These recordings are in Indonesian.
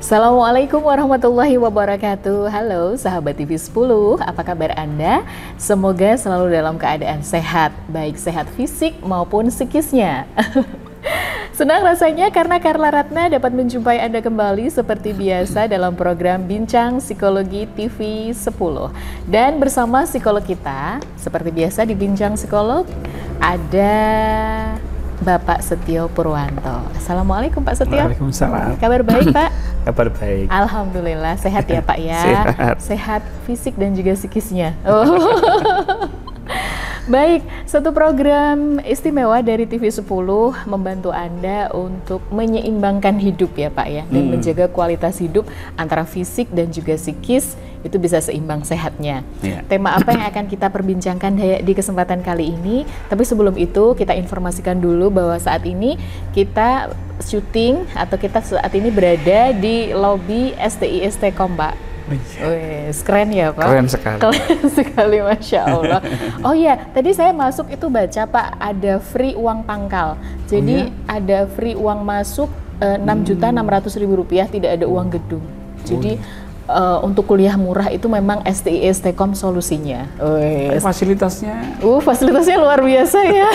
Assalamualaikum warahmatullahi wabarakatuh. Halo sahabat TV 10, apa kabar Anda? Semoga selalu dalam keadaan sehat, baik sehat fisik maupun psikisnya. Senang rasanya karena Carla Ratna dapat menjumpai Anda kembali seperti biasa dalam program Bincang Psikologi TV 10. Dan bersama psikolog kita, seperti biasa di Bincang Psikolog, ada Bapak Setio Purwanto. Assalamualaikum Pak Setio. Waalaikumsalam. Kabar baik Pak? Kabar baik. Alhamdulillah, sehat ya Pak ya? Sehat. Sehat fisik dan juga psikisnya. Oh. Baik, satu program istimewa dari TV 10 membantu Anda untuk menyeimbangkan hidup ya Pak ya, dan menjaga kualitas hidup antara fisik dan juga psikis itu bisa seimbang sehatnya. Yeah. Tema apa yang akan kita perbincangkan di kesempatan kali ini? Tapi sebelum itu kita informasikan dulu bahwa saat ini kita syuting atau kita saat ini berada di lobi STI/STKOM Pak. Wih, keren ya Pak? Keren sekali. Keren sekali, Masya Allah. Oh iya, tadi saya masuk itu baca Pak, ada free uang pangkal. Jadi ada free uang masuk 6.600.000 rupiah, tidak ada uang gedung. Jadi untuk kuliah murah itu memang STI/STKOM solusinya. Fasilitasnya? Fasilitasnya luar biasa ya.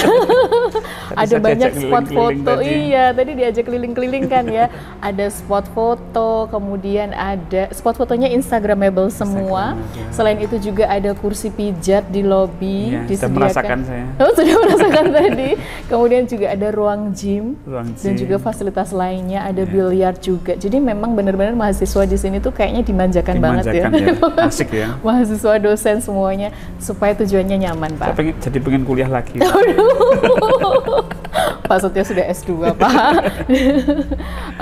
Ada banyak spot foto. Tadi. Iya, tadi diajak keliling-keliling kan ya. Ada spot foto, kemudian ada spot fotonya Instagramable semua. Selain itu juga ada kursi pijat di lobi. Iya, disediakan. sudah merasakan saya. Oh, sudah merasakan tadi. Kemudian juga ada ruang gym. Dan juga fasilitas lainnya, ada biliar juga. Jadi memang benar-benar mahasiswa di sini tuh kayaknya dimanjakan banget ya. Asik ya. Mahasiswa, dosen semuanya, supaya tujuannya nyaman Pak. Saya pengen kuliah lagi. Pak Setio sudah S2 Pak.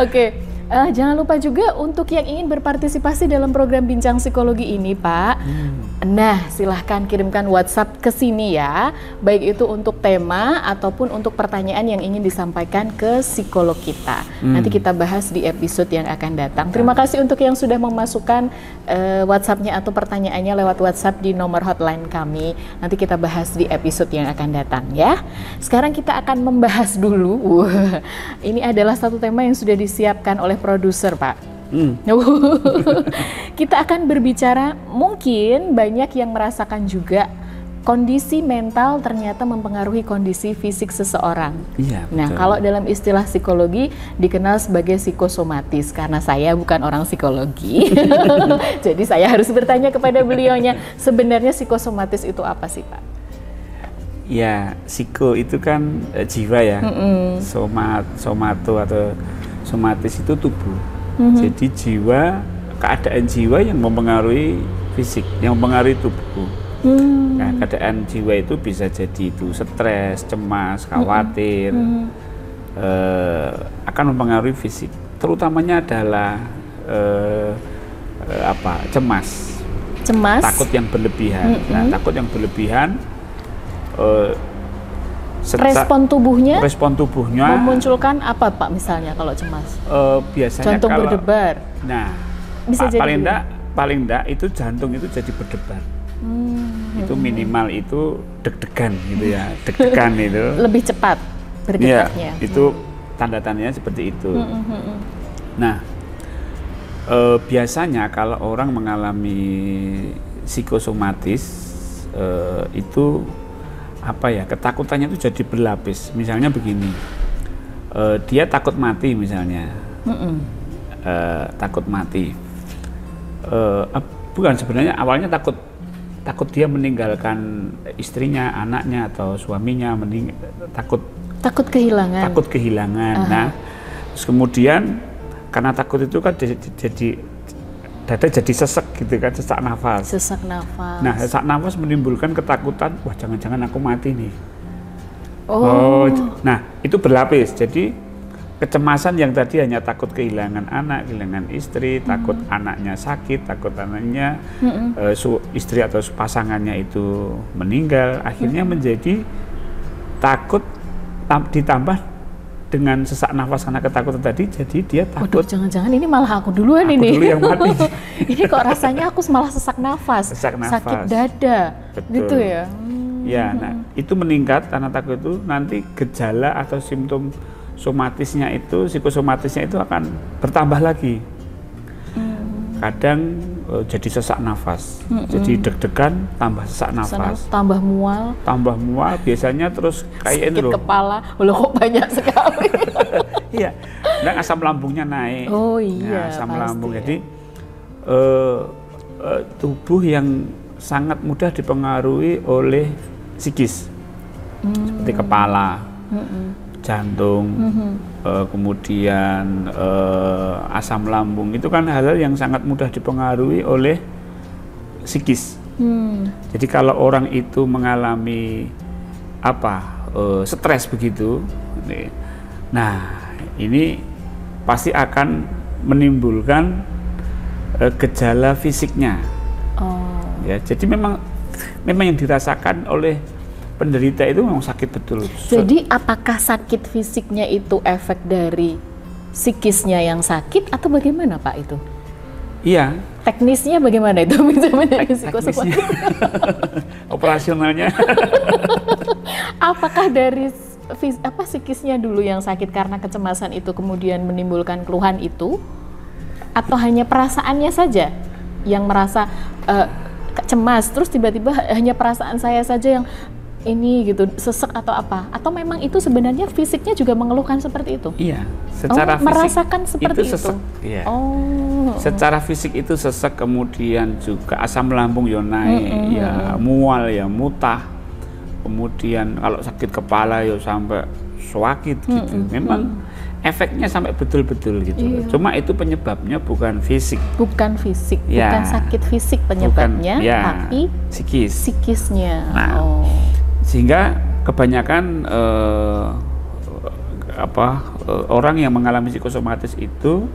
Oke. Jangan lupa juga untuk yang ingin berpartisipasi dalam program Bincang Psikologi ini Pak. Nah, silahkan kirimkan WhatsApp ke sini ya. Baik itu untuk tema ataupun untuk pertanyaan yang ingin disampaikan ke psikolog kita. Nanti kita bahas di episode yang akan datang. Terima kasih untuk yang sudah memasukkan WhatsApp-nya atau pertanyaannya lewat WhatsApp di nomor hotline kami. Nanti kita bahas di episode yang akan datang ya. Sekarang kita akan membahas dulu. Ini adalah satu tema yang sudah disiapkan oleh produser Pak. Kita akan berbicara, mungkin banyak yang merasakan juga kondisi mental ternyata mempengaruhi kondisi fisik seseorang. Iya, nah, kalau dalam istilah psikologi dikenal sebagai psikosomatis, karena saya bukan orang psikologi. Jadi saya harus bertanya kepada beliaunya, sebenarnya psikosomatis itu apa sih Pak? Ya, psiko itu kan jiwa ya. Somato atau somatis itu tubuh. Jadi jiwa, keadaan jiwa yang mempengaruhi fisik, yang mempengaruhi tubuh. Nah, keadaan jiwa itu bisa jadi itu stres, cemas, khawatir, akan mempengaruhi fisik. Terutamanya adalah cemas, takut yang berlebihan. Nah, takut yang berlebihan. Respon tubuhnya memunculkan apa Pak misalnya kalau cemas? Biasanya jantung kalau berdebar. Nah, bisa jadi paling enggak itu jantung itu jadi berdebar. Itu minimal itu deg-degan gitu ya. Deg-degan itu lebih cepat berdetaknya. Ya, itu tanda-tandanya seperti itu. Nah, biasanya kalau orang mengalami psikosomatis itu ketakutannya itu jadi berlapis. Misalnya begini, dia takut mati misalnya, takut mati. Bukan, sebenarnya awalnya takut dia meninggalkan istrinya, anaknya atau suaminya, takut kehilangan. Nah, terus kemudian karena takut itu kan jadi dada jadi sesek gitu kan, sesak nafas. Nah, sesak nafas menimbulkan ketakutan, wah jangan-jangan aku mati nih. Nah, itu berlapis. Jadi kecemasan yang tadi hanya takut kehilangan anak, kehilangan istri, takut anaknya sakit, takut anaknya istri atau pasangannya itu meninggal, akhirnya menjadi takut ditambah dengan sesak nafas karena ketakutan tadi, jadi dia takut. Jangan-jangan ini malah aku duluan ini. Aku dulu yang mati. Ini kok rasanya aku malah sesak nafas, sakit dada. Betul. Gitu ya. Ya, nah itu meningkat karena takut itu, nanti gejala atau simptom somatisnya itu, psikosomatisnya itu akan bertambah lagi. kadang jadi sesak nafas, jadi deg-degan tambah sesak nafas, tambah mual, biasanya terus kayak ini loh, kepala, loh kok banyak sekali. Iya, dan asam lambungnya naik. Oh iya, asam pasti, lambung. ya. Jadi tubuh yang sangat mudah dipengaruhi oleh psikis, seperti kepala, jantung, kemudian asam lambung, itu kan hal-hal yang sangat mudah dipengaruhi oleh psikis. Jadi kalau orang itu mengalami stres begitu, nah ini pasti akan menimbulkan gejala fisiknya. Ya, jadi memang yang dirasakan oleh penderita itu memang sakit betul. Jadi apakah sakit fisiknya itu efek dari psikisnya yang sakit atau bagaimana Pak itu? Iya. Teknisnya bagaimana itu bisa menjadi psikosomatis? Operasionalnya. Apakah dari psikisnya dulu yang sakit karena kecemasan itu kemudian menimbulkan keluhan itu, atau hanya perasaannya saja yang merasa cemas, terus tiba-tiba hanya perasaan saya saja yang ini gitu, sesek atau apa? Atau memang itu sebenarnya fisiknya juga mengeluhkan seperti itu? Iya, secara fisik merasakan seperti itu. Sesek, iya. Secara fisik itu sesek, kemudian juga asam lambung ya naik, ya mual, ya mutah. Kemudian kalau sakit kepala ya sampai sakit gitu. Memang efeknya sampai betul-betul gitu. Iya. Cuma itu penyebabnya bukan fisik. Bukan fisik, ya. Bukan sakit fisik penyebabnya, bukan, ya. tapi psikisnya. Nah, sehingga kebanyakan orang yang mengalami psikosomatis itu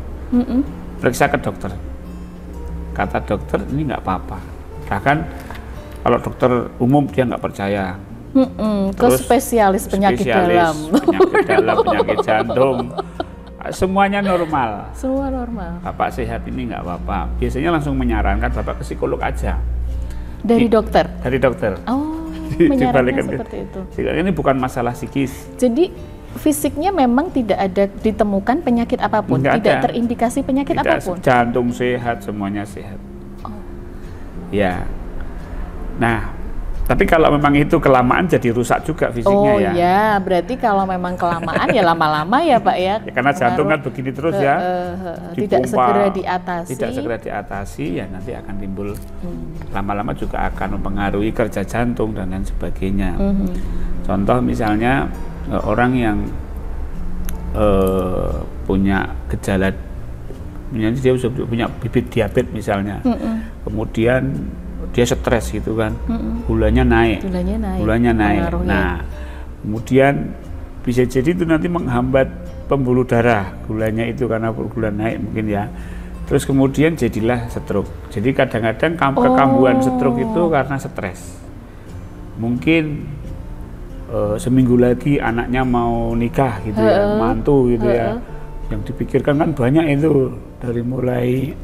periksa ke dokter. Kata dokter ini nggak apa-apa. Bahkan kalau dokter umum dia nggak percaya. Ke spesialis penyakit dalam, penyakit jantung, semuanya normal. Semua normal. Bapak sehat ini nggak apa-apa. Biasanya langsung menyarankan Bapak ke psikolog aja. Dari dokter? Dari dokter. Oh, menyarankan seperti itu. Ini bukan masalah psikis. Jadi fisiknya memang tidak ada ditemukan penyakit apapun, tidak terindikasi penyakit apapun. Jantung sehat, semuanya sehat. Ya. Nah, tapi kalau memang itu kelamaan jadi rusak juga fisiknya ya. Oh ya, berarti kalau memang kelamaan ya lama-lama ya Pak ya. Karena jantung kan begini terus ya. Tidak segera diatasi. Tidak segera diatasi ya nanti akan timbul lama-lama juga akan mempengaruhi kerja jantung dan lain sebagainya. Contoh misalnya orang yang punya gejala, misalnya dia punya bibit diabetes misalnya, kemudian dia stres gitu kan, gulanya naik. Nah, kemudian bisa jadi itu nanti menghambat pembuluh darah, gulanya itu karena gula naik mungkin ya. Terus kemudian jadilah stroke. Jadi kadang-kadang kekambuhan stroke itu karena stres. Mungkin seminggu lagi anaknya mau nikah gitu ya, mantu gitu ya. Yang dipikirkan kan banyak itu, dari mulai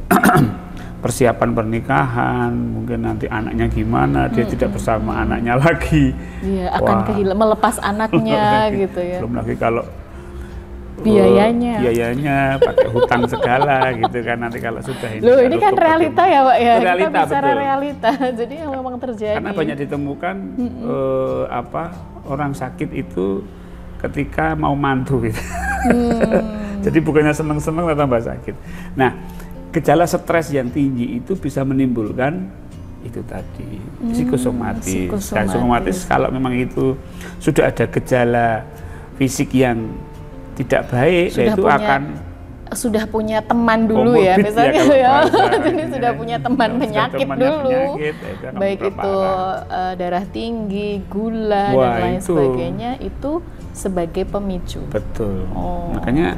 persiapan pernikahan, mungkin nanti anaknya gimana, dia tidak bersama anaknya lagi. Iya, akan kehilangan, melepas anaknya gitu ya. Belum lagi kalau biayanya pakai hutang segala gitu kan, nanti kalau sudah ini. Loh, ini kan realita ya Pak ya, realita, kita bicara betul. Realita, jadi yang memang terjadi. Karena banyak ditemukan orang sakit itu ketika mau mantu gitu. Jadi bukannya seneng-seneng tambah sakit. Nah, gejala stres yang tinggi itu bisa menimbulkan itu tadi psikosomatis. Dan psikosomatis kalau memang itu sudah ada gejala fisik yang tidak baik, sudah punya teman dulu ya misalnya ya, jadi sudah punya teman penyakit dulu, baik itu darah tinggi, gula dan lain sebagainya, itu sebagai pemicu. Betul. Makanya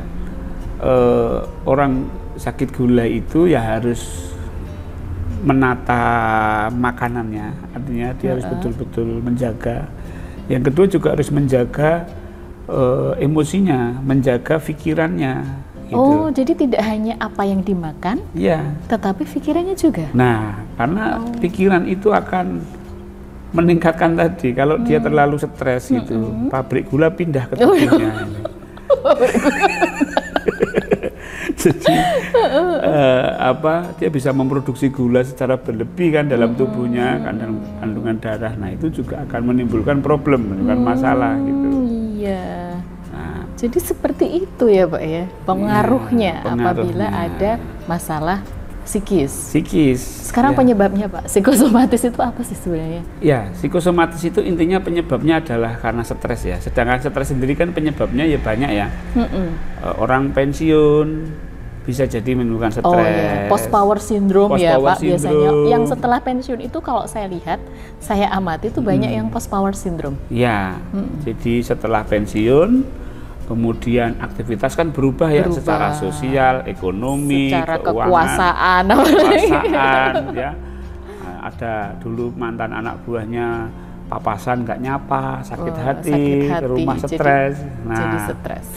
orang sakit gula itu ya harus menata makanannya, artinya dia harus betul-betul menjaga. Yang kedua juga harus menjaga emosinya, menjaga pikirannya. Gitu. Oh, jadi tidak hanya apa yang dimakan, ya, tetapi pikirannya juga. Nah, karena pikiran itu akan meningkatkan tadi. Kalau dia terlalu stres gitu, pabrik gula pindah ke tubuhnya. Jadi dia bisa memproduksi gula secara berlebih kan dalam tubuhnya, kandungan darah. Nah itu juga akan menimbulkan problem, menimbulkan masalah gitu. Iya. Nah, jadi seperti itu ya Pak ya pengaruhnya, apabila ada masalah psikis. Sekarang penyebabnya Pak, psikosomatis itu apa sih sebenarnya? Ya, psikosomatis itu intinya penyebabnya adalah karena stres ya. Sedangkan stres sendiri kan penyebabnya ya banyak ya. Orang pensiun bisa jadi menimbulkan stres. Oh iya, post power syndrome ya Pak biasanya. Yang setelah pensiun itu kalau saya lihat, saya amati itu banyak yang post power syndrome. Ya, jadi setelah pensiun, kemudian aktivitas kan berubah ya secara sosial, ekonomi, secara keuangan, kekuasaan ya. Nah, ada dulu mantan anak buahnya papasan nggak nyapa, sakit hati, ke rumah stres. Jadi stres.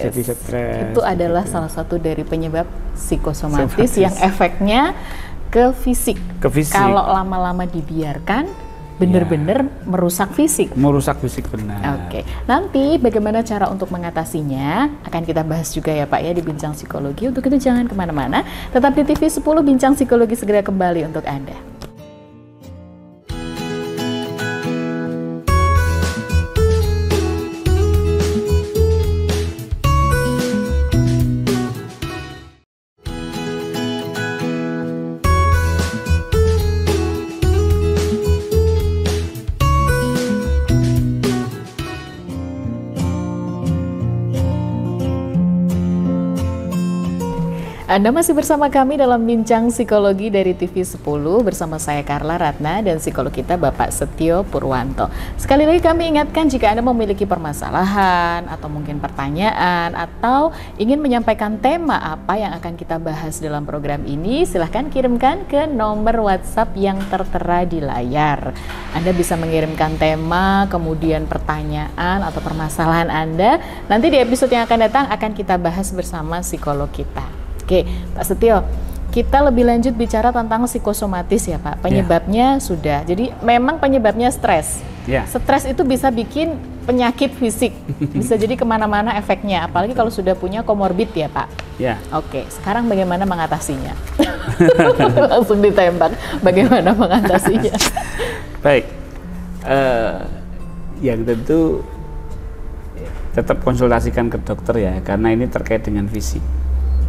Jadi stres. Itu adalah salah satu dari penyebab psikosomatis yang efeknya ke fisik. Kalau lama-lama dibiarkan, benar-benar merusak fisik. Merusak fisik benar. Oke. Nanti bagaimana cara untuk mengatasinya akan kita bahas juga ya Pak ya di Bincang Psikologi. Untuk itu jangan kemana-mana. Tetap di TV 10 Bincang Psikologi segera kembali untuk Anda. Anda masih bersama kami dalam Bincang Psikologi dari TV 10 bersama saya Carla Ratna dan psikolog kita Bapak Setio Purwanto. Sekali lagi kami ingatkan jika Anda memiliki permasalahan atau mungkin pertanyaan atau ingin menyampaikan tema apa yang akan kita bahas dalam program ini, silahkan kirimkan ke nomor WhatsApp yang tertera di layar. Anda bisa mengirimkan tema, kemudian pertanyaan atau permasalahan Anda. Nanti di episode yang akan datang akan kita bahas bersama psikolog kita. Oke, Pak Setio, kita lebih lanjut bicara tentang psikosomatis ya Pak. Penyebabnya sudah, jadi memang penyebabnya stres. Stres itu bisa bikin penyakit fisik, bisa jadi kemana-mana efeknya, apalagi kalau sudah punya komorbid ya Pak. Oke, sekarang bagaimana mengatasinya? Langsung ditembak, bagaimana mengatasinya? Baik, yang tentu tetap konsultasikan ke dokter ya, karena ini terkait dengan fisik.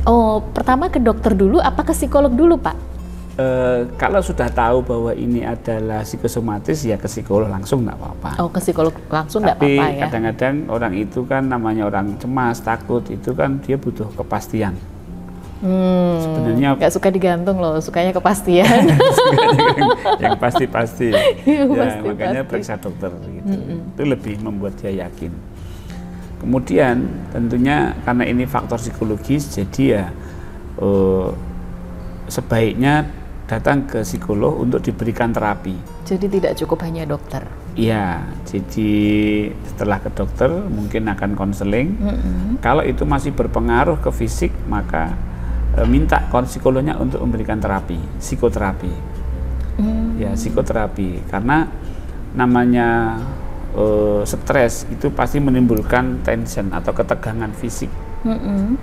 Oh, pertama ke dokter dulu, apa ke psikolog dulu, Pak? Kalau sudah tahu bahwa ini adalah psikosomatis, ya ke psikolog langsung nggak apa-apa. Oh, ke psikolog langsung nggak apa-apa ya? Tapi kadang-kadang orang itu kan namanya orang cemas, takut, itu kan dia butuh kepastian. Sebenarnya nggak suka digantung loh, sukanya kepastian. Yang pasti-pasti. Makanya periksa dokter gitu. Itu lebih membuat dia yakin. Kemudian tentunya karena ini faktor psikologis, jadi ya sebaiknya datang ke psikolog untuk diberikan terapi. Jadi tidak cukup hanya dokter? Iya, jadi setelah ke dokter mungkin akan konseling. Kalau itu masih berpengaruh ke fisik, maka minta psikolognya untuk memberikan terapi, psikoterapi. Ya, psikoterapi, karena namanya stres itu pasti menimbulkan tension atau ketegangan fisik,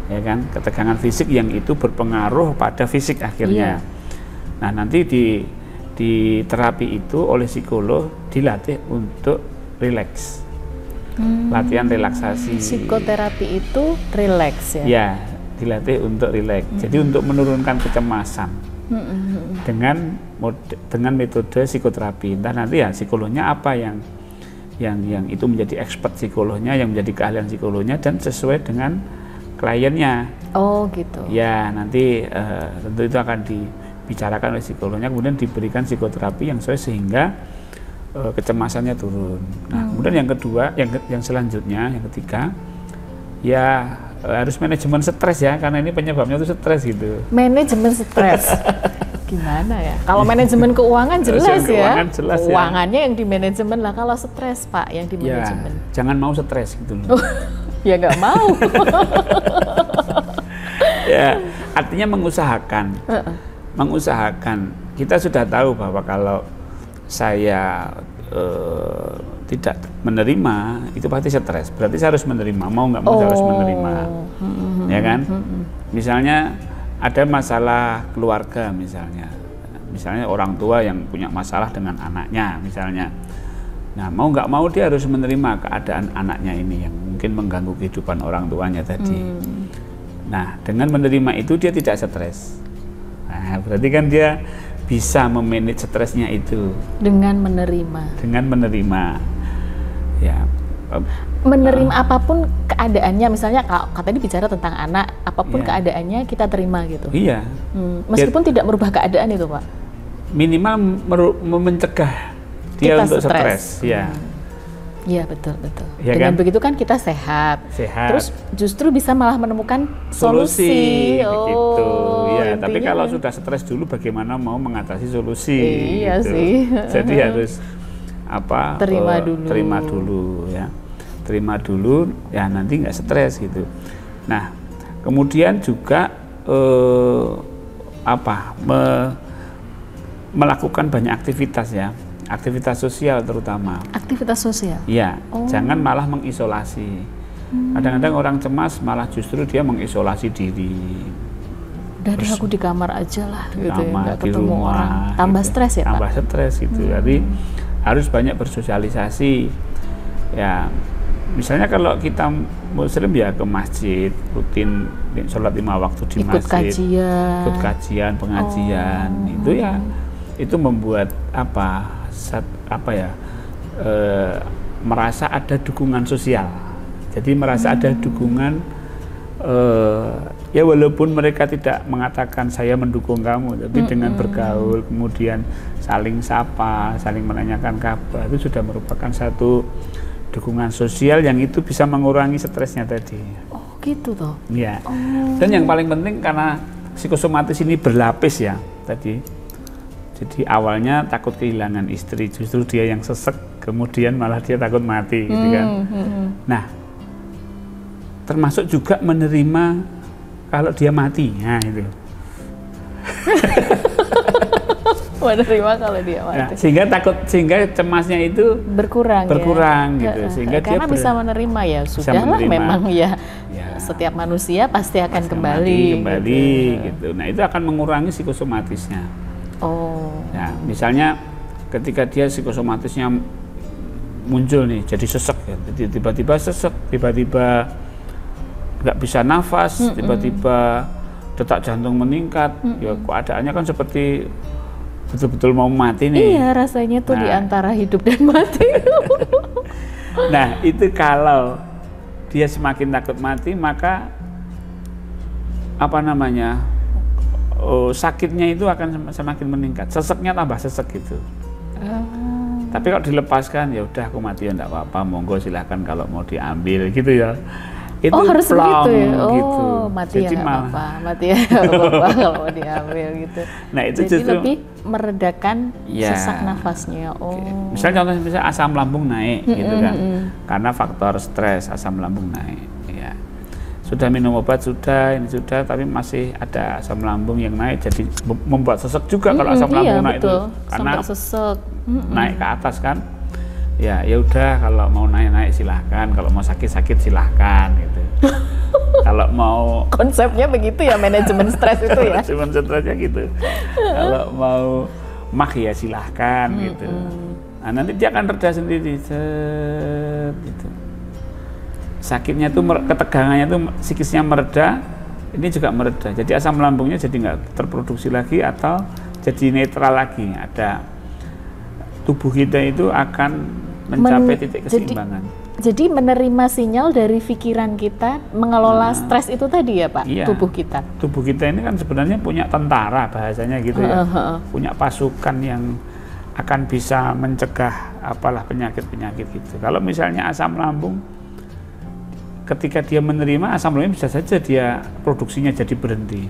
ya kan, ketegangan fisik yang itu berpengaruh pada fisik akhirnya. Nah, nanti di terapi itu oleh psikolog dilatih untuk rileks, latihan relaksasi. Psikoterapi itu rileks ya? Ya, dilatih untuk rileks. Jadi untuk menurunkan kecemasan dengan metode psikoterapi. Entah nanti ya psikolognya apa yang itu menjadi expert psikolognya, yang menjadi keahlian psikolognya dan sesuai dengan kliennya. Oh gitu. Ya, nanti tentu itu akan dibicarakan oleh psikolognya, kemudian diberikan psikoterapi yang sesuai sehingga kecemasannya turun. Nah, kemudian yang kedua, yang selanjutnya, yang ketiga, ya harus manajemen stres ya, karena ini penyebabnya itu stres gitu. Manajemen stres. Gimana ya? Kalau manajemen keuangan jelas ya. Jelas keuangannya yang di manajemen lah. Kalau stres Pak yang di manajemen. Jangan mau stres gitu loh. Ya nggak mau. Ya, artinya mengusahakan. Mengusahakan. Kita sudah tahu bahwa kalau saya tidak menerima, itu pasti stres. Berarti saya harus menerima. Mau nggak mau saya harus menerima. Ya kan? Misalnya ada masalah keluarga misalnya orang tua yang punya masalah dengan anaknya misalnya. Nah, mau nggak mau dia harus menerima keadaan anaknya ini yang mungkin mengganggu kehidupan orang tuanya tadi. Nah, dengan menerima itu dia tidak stres. Nah, berarti kan dia bisa memanage stresnya itu dengan menerima. Dengan menerima, ya. Menerima apapun keadaannya, misalnya kalau tadi bicara tentang anak, apapun keadaannya kita terima gitu. Iya. Meskipun tidak merubah keadaan itu, Pak. Minimal mencegah dia kita untuk stres. Ya. Iya, betul. Ya, dengan kan? begitu kan kita sehat. Terus justru bisa malah menemukan solusi. Gitu. Ya, tapi kalau sudah stres dulu bagaimana mau mengatasi solusi? Iya gitu. sih. Jadi harus terima dulu ya, nanti nggak stres gitu. Nah, kemudian juga melakukan banyak aktivitas ya. Aktivitas sosial terutama. Aktivitas sosial? Iya, jangan malah mengisolasi. Kadang-kadang orang cemas malah justru dia mengisolasi diri. Dari aku di kamar aja lah, di gitu kamar, ya, di rumah, orang. Tambah gitu. Stres ya, tambah Pak? Stres gitu. Jadi harus banyak bersosialisasi. Ya, misalnya kalau kita Muslim ya ke masjid, rutin sholat 5 waktu di masjid. Ikut kajian, pengajian. Itu ya, itu membuat merasa ada dukungan sosial. Jadi merasa ada dukungan, ya walaupun mereka tidak mengatakan saya mendukung kamu, tapi dengan bergaul kemudian saling sapa, saling menanyakan kabar, itu sudah merupakan satu dukungan sosial yang itu bisa mengurangi stresnya tadi. Oh gitu toh? Ya. Dan yang paling penting karena psikosomatis ini berlapis ya tadi. Jadi awalnya takut kehilangan istri, justru dia yang sesek, kemudian malah dia takut mati, gitu kan. Nah, termasuk juga menerima kalau dia mati, nah itu. Menerima kalau dia mati. Nah, sehingga cemasnya itu berkurang gitu. Sehingga karena dia bisa menerima ya, sudahlah memang ya. Setiap manusia pasti akan kembali gitu. Nah, itu akan mengurangi psikosomatisnya. Nah, misalnya ketika dia psikosomatisnya muncul nih, jadi sesek ya, jadi tiba-tiba sesek, tiba-tiba nggak bisa nafas, tiba-tiba detak jantung meningkat, ya keadaannya kan seperti betul-betul mau mati nih. Iya, rasanya tuh di antara hidup dan mati. Nah, itu kalau dia semakin takut mati, maka sakitnya itu akan semakin meningkat, seseknya tambah sesek gitu. Tapi kalau dilepaskan, ya udah aku mati ya enggak apa-apa, monggo silahkan kalau mau diambil gitu ya. Itu harus begitu ya? Gitu. Mati ya nggak apa-apa, mati ya nggak apa-apa kalau mau diambil gitu. Nah, itu jadi justru lebih meredakan sesak nafasnya. Misalnya contohnya asam lambung naik gitu kan, karena faktor stres asam lambung naik. Sudah minum obat, ini sudah, tapi masih ada asam lambung yang naik, jadi membuat sesek juga kalau asam lambung naik itu, karena sesek. Naik ke atas kan. Ya udah, kalau mau naik silahkan, kalau mau sakit silahkan gitu. Kalau mau, konsepnya begitu ya, manajemen stres itu ya. Manajemen stresnya gitu. Kalau mau ya silahkan gitu. Nah, nanti dia akan reda sendiri, gitu. Sakitnya itu, ketegangannya itu psikisnya mereda, ini juga mereda. Jadi asam lambungnya jadi nggak terproduksi lagi atau jadi netral lagi. Ada tubuh kita itu akan mencapai titik keseimbangan. Jadi menerima sinyal dari pikiran kita mengelola stres itu tadi ya Pak, iya. tubuh kita. Tubuh kita ini kan sebenarnya punya tentara bahasanya gitu ya, punya pasukan yang akan bisa mencegah penyakit-penyakit gitu. Kalau misalnya asam lambung, ketika dia menerima asam lambung bisa saja dia produksinya jadi berhenti.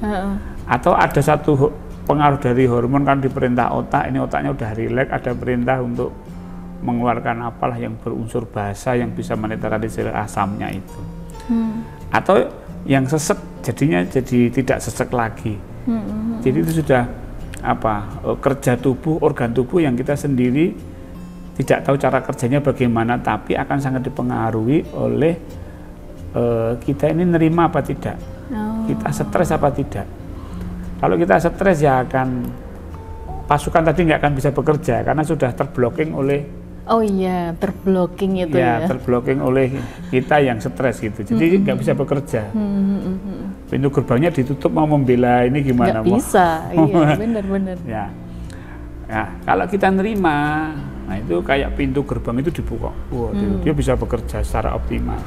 Atau ada satu pengaruh dari hormon kan diperintah otak, ini otaknya udah rileks, ada perintah untuk mengeluarkan apalah yang berunsur basa yang bisa menetralisir asamnya itu. Atau yang sesek jadinya jadi tidak sesek lagi. Jadi itu sudah kerja tubuh, organ tubuh yang kita sendiri tidak tahu cara kerjanya bagaimana, tapi akan sangat dipengaruhi oleh kita ini nerima apa tidak, kita stres apa tidak. Kalau kita stres ya akan pasukan tadi nggak akan bisa bekerja karena sudah terblocking oleh terblocking itu ya. Terblocking oleh kita yang stres gitu. Jadi nggak bisa bekerja. Pintu gerbangnya ditutup mau membela ini gimana? Nggak bisa, iya benar-benar. Ya. Nah, kalau kita nerima, nah itu kayak pintu gerbang itu dibuka. Dia bisa bekerja secara optimal.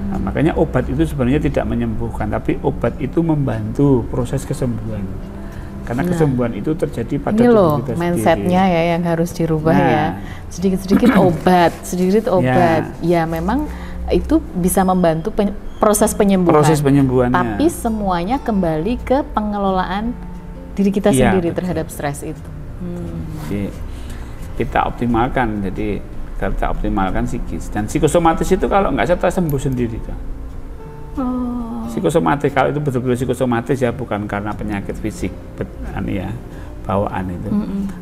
Nah, makanya obat itu sebenarnya tidak menyembuhkan, tapi obat itu membantu proses kesembuhan. Karena kesembuhan itu terjadi pada tubuh kita sendiri. Mindsetnya ya yang harus dirubah ya. Sedikit-sedikit obat, Ya memang itu bisa membantu proses penyembuhan. Proses penyembuhannya. Tapi semuanya kembali ke pengelolaan diri kita sendiri terhadap stres itu. Jadi, kita optimalkan. Jadi kita optimalkan psikis dan psikosomatis itu kalau nggak stres sembuh sendiri. Psikosomatis kalau itu betul-betul psikosomatis ya, bukan karena penyakit fisik bawaan itu.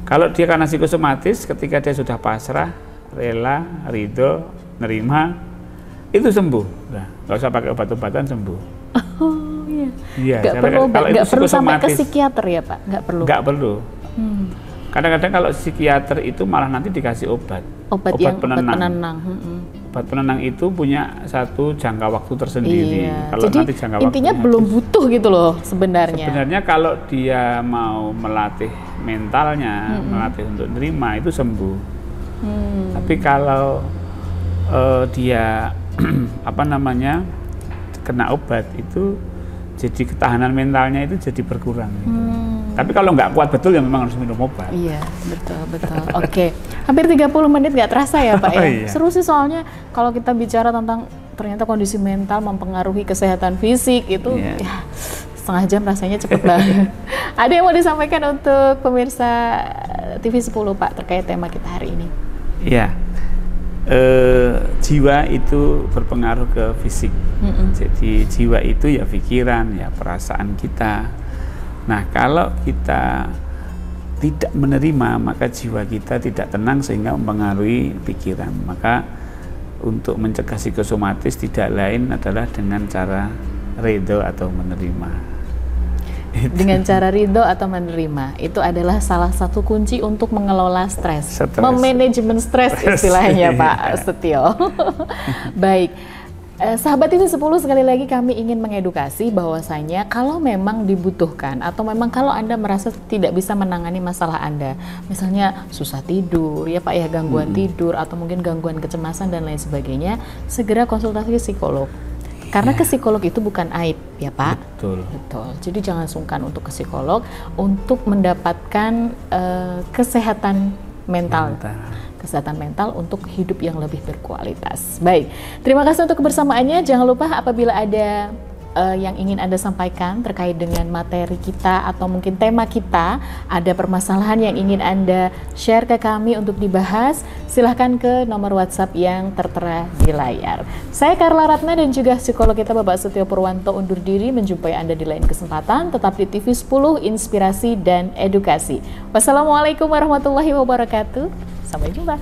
Kalau dia karena psikosomatis, ketika dia sudah pasrah, rela, ridho, nerima, itu sembuh. Nah, nggak usah pakai obat-obatan, sembuh. Iya. Nggak perlu obat, nggak perlu sampai ke psikiater ya Pak? Nggak perlu. Kadang-kadang kalau psikiater itu malah nanti dikasih obat penenang. Obat penenang itu punya satu jangka waktu tersendiri. Kalau jadi nanti jangka intinya belum butuh gitu loh sebenarnya. Sebenarnya kalau dia mau melatih mentalnya, melatih untuk nerima, itu sembuh. Tapi kalau dia kena obat itu, jadi ketahanan mentalnya itu jadi berkurang. Tapi kalau nggak kuat betul ya memang harus minum obat. Iya, betul. Oke. Hampir 30 menit nggak terasa ya Pak ya. Iya. Seru sih soalnya kalau kita bicara tentang ternyata kondisi mental mempengaruhi kesehatan fisik itu ya setengah jam rasanya cepet banget. Ada yang mau disampaikan untuk pemirsa TV 10 Pak terkait tema kita hari ini? Iya. Jiwa itu berpengaruh ke fisik. Jadi jiwa itu ya pikiran, ya perasaan kita. Nah, kalau kita tidak menerima, maka jiwa kita tidak tenang sehingga mempengaruhi pikiran. Maka untuk mencegah psikosomatis tidak lain adalah dengan cara ridho atau menerima. Dengan cara ridho atau menerima, itu adalah salah satu kunci untuk mengelola stres. Memanajemen stres istilahnya Pak Setio. Baik. Sahabat TV 10, sekali lagi kami ingin mengedukasi bahwasanya kalau memang dibutuhkan atau memang kalau Anda merasa tidak bisa menangani masalah Anda, misalnya susah tidur ya Pak ya, gangguan tidur atau mungkin gangguan kecemasan dan lain sebagainya, segera konsultasi psikolog. Karena ke psikolog itu bukan aib ya Pak. Betul. Jadi jangan sungkan untuk ke psikolog untuk mendapatkan kesehatan mental. Kesehatan mental untuk hidup yang lebih berkualitas. Baik, terima kasih untuk kebersamaannya. Jangan lupa apabila ada yang ingin Anda sampaikan terkait dengan materi kita atau mungkin tema kita, ada permasalahan yang ingin Anda share ke kami untuk dibahas, silahkan ke nomor WhatsApp yang tertera di layar. Saya Carla Ratna dan juga psikolog kita Bapak Setio Purwanto undur diri, menjumpai Anda di lain kesempatan. Tetap di TV 10, inspirasi dan edukasi. Wassalamualaikum warahmatullahi wabarakatuh. Sampai jumpa.